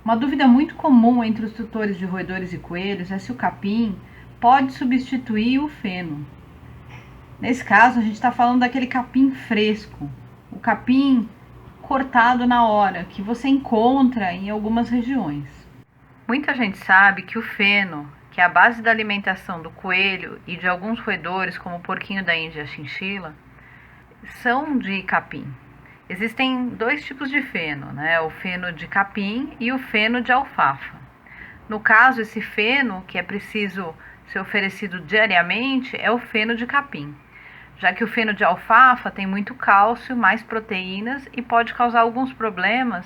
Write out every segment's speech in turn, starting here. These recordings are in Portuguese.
Uma dúvida muito comum entre os tutores de roedores e coelhos é se o capim pode substituir o feno. Nesse caso, a gente está falando daquele capim fresco, o capim cortado na hora, que você encontra em algumas regiões. Muita gente sabe que o feno, que é a base da alimentação do coelho e de alguns roedores, como o porquinho da Índia e a chinchila, são de capim. Existem dois tipos de feno, né? O feno de capim e o feno de alfafa. No caso, esse feno, que é preciso ser oferecido diariamente, é o feno de capim, já que o feno de alfafa tem muito cálcio, mais proteínas e pode causar alguns problemas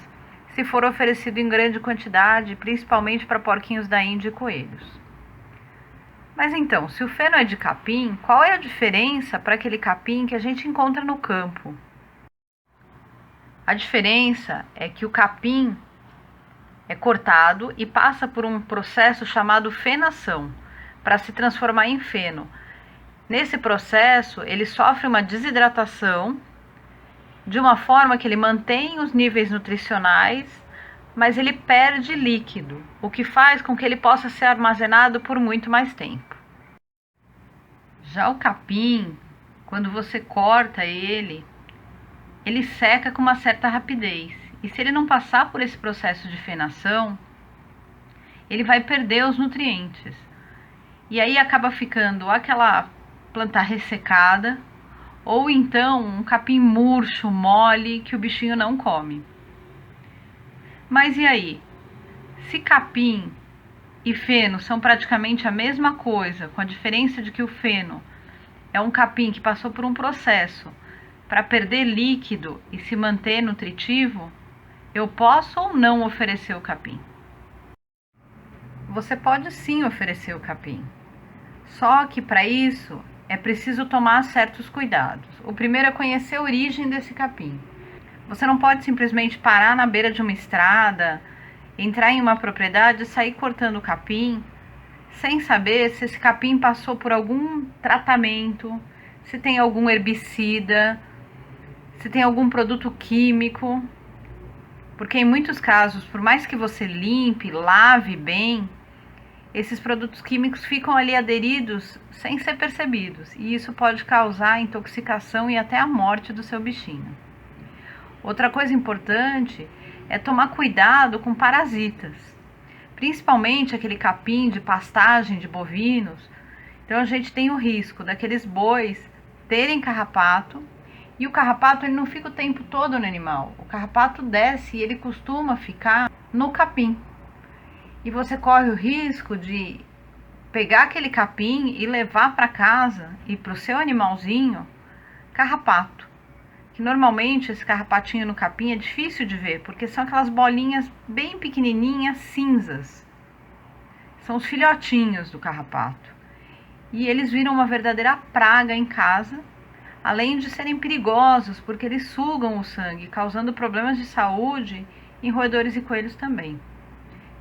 se for oferecido em grande quantidade, principalmente para porquinhos da Índia e coelhos. Mas então, se o feno é de capim, qual é a diferença para aquele capim que a gente encontra no campo? A diferença é que o capim é cortado e passa por um processo chamado fenação, para se transformar em feno. Nesse processo, ele sofre uma desidratação de uma forma que ele mantém os níveis nutricionais, mas ele perde líquido, o que faz com que ele possa ser armazenado por muito mais tempo. Já o capim, quando você corta ele seca com uma certa rapidez. E se ele não passar por esse processo de fenação, ele vai perder os nutrientes. E aí acaba ficando aquela planta ressecada, ou então um capim murcho, mole, que o bichinho não come. Mas e aí? Se capim e feno são praticamente a mesma coisa, com a diferença de que o feno é um capim que passou por um processo para perder líquido e se manter nutritivo, eu posso ou não oferecer o capim? Você pode sim oferecer o capim, só que para isso é preciso tomar certos cuidados. O primeiro é conhecer a origem desse capim. Você não pode simplesmente parar na beira de uma estrada, entrar em uma propriedade e sair cortando o capim sem saber se esse capim passou por algum tratamento, se tem algum herbicida, se tem algum produto químico, porque em muitos casos, por mais que você limpe, lave bem, esses produtos químicos ficam ali aderidos sem ser percebidos, e isso pode causar intoxicação e até a morte do seu bichinho. Outra coisa importante é tomar cuidado com parasitas, principalmente aquele capim de pastagem de bovinos. Então a gente tem o risco daqueles bois terem carrapato. E o carrapato ele não fica o tempo todo no animal. O carrapato desce e ele costuma ficar no capim. E você corre o risco de pegar aquele capim e levar para casa e para o seu animalzinho carrapato. Que normalmente esse carrapatinho no capim é difícil de ver, porque são aquelas bolinhas bem pequenininhas cinzas. São os filhotinhos do carrapato. E eles viram uma verdadeira praga em casa, além de serem perigosos, porque eles sugam o sangue, causando problemas de saúde em roedores e coelhos também.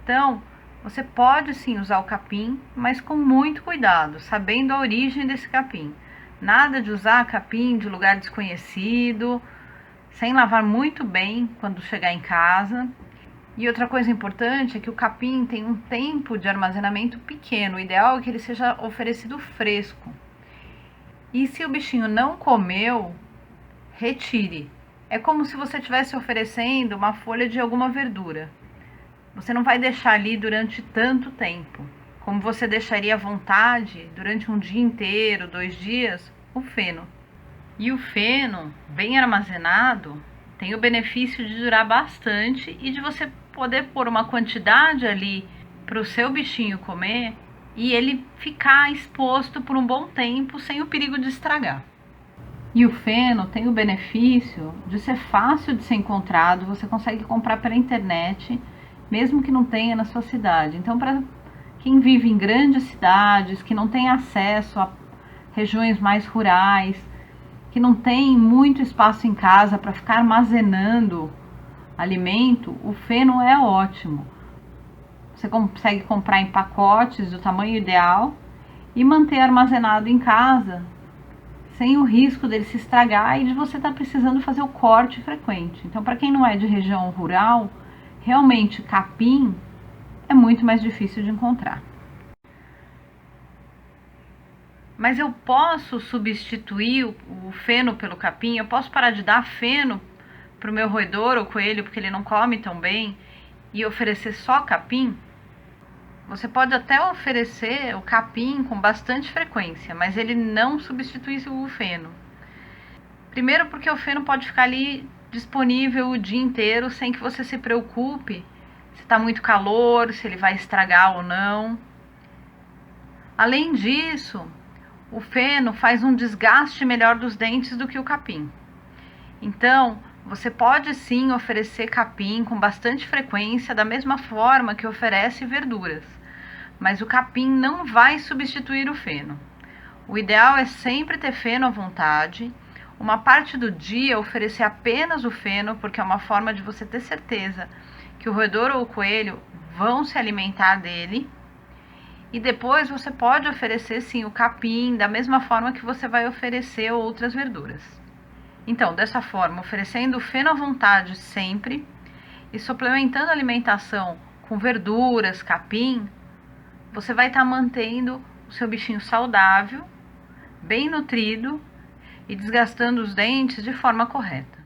Então, você pode sim usar o capim, mas com muito cuidado, sabendo a origem desse capim. Nada de usar capim de lugar desconhecido, sem lavar muito bem quando chegar em casa. E outra coisa importante é que o capim tem um tempo de armazenamento pequeno. O ideal é que ele seja oferecido fresco. E se o bichinho não comeu, retire. É como se você estivesse oferecendo uma folha de alguma verdura. Você não vai deixar ali durante tanto tempo, como você deixaria à vontade durante um dia inteiro, 2 dias, o feno. E o feno, bem armazenado, tem o benefício de durar bastante e de você poder pôr uma quantidade ali para o seu bichinho comer e ele ficar exposto por um bom tempo sem o perigo de estragar. E o feno tem o benefício de ser fácil de ser encontrado, você consegue comprar pela internet, mesmo que não tenha na sua cidade. Então, para quem vive em grandes cidades, que não tem acesso a regiões mais rurais, que não tem muito espaço em casa para ficar armazenando alimento, o feno é ótimo. Você consegue comprar em pacotes do tamanho ideal e manter armazenado em casa, sem o risco dele se estragar e de você estar precisando fazer o corte frequente. Então, para quem não é de região rural, Realmente, capim é muito mais difícil de encontrar. Mas eu posso substituir o feno pelo capim? Eu posso parar de dar feno para o meu roedor ou coelho porque ele não come tão bem e oferecer só capim? Você pode até oferecer o capim com bastante frequência, mas ele não substitui o feno. Primeiro porque o feno pode ficar ali disponível o dia inteiro sem que você se preocupe se está muito calor, se ele vai estragar ou não. Além disso, o feno faz um desgaste melhor dos dentes do que o capim. Então, você pode sim oferecer capim com bastante frequência, da mesma forma que oferece verduras, mas o capim não vai substituir o feno. O ideal é sempre ter feno à vontade. Uma parte do dia oferecer apenas o feno, porque é uma forma de você ter certeza que o roedor ou o coelho vão se alimentar dele. E depois você pode oferecer sim o capim, da mesma forma que você vai oferecer outras verduras. Então, dessa forma, oferecendo o feno à vontade sempre e suplementando a alimentação com verduras, capim, você vai estar mantendo o seu bichinho saudável, bem nutrido e desgastando os dentes de forma correta.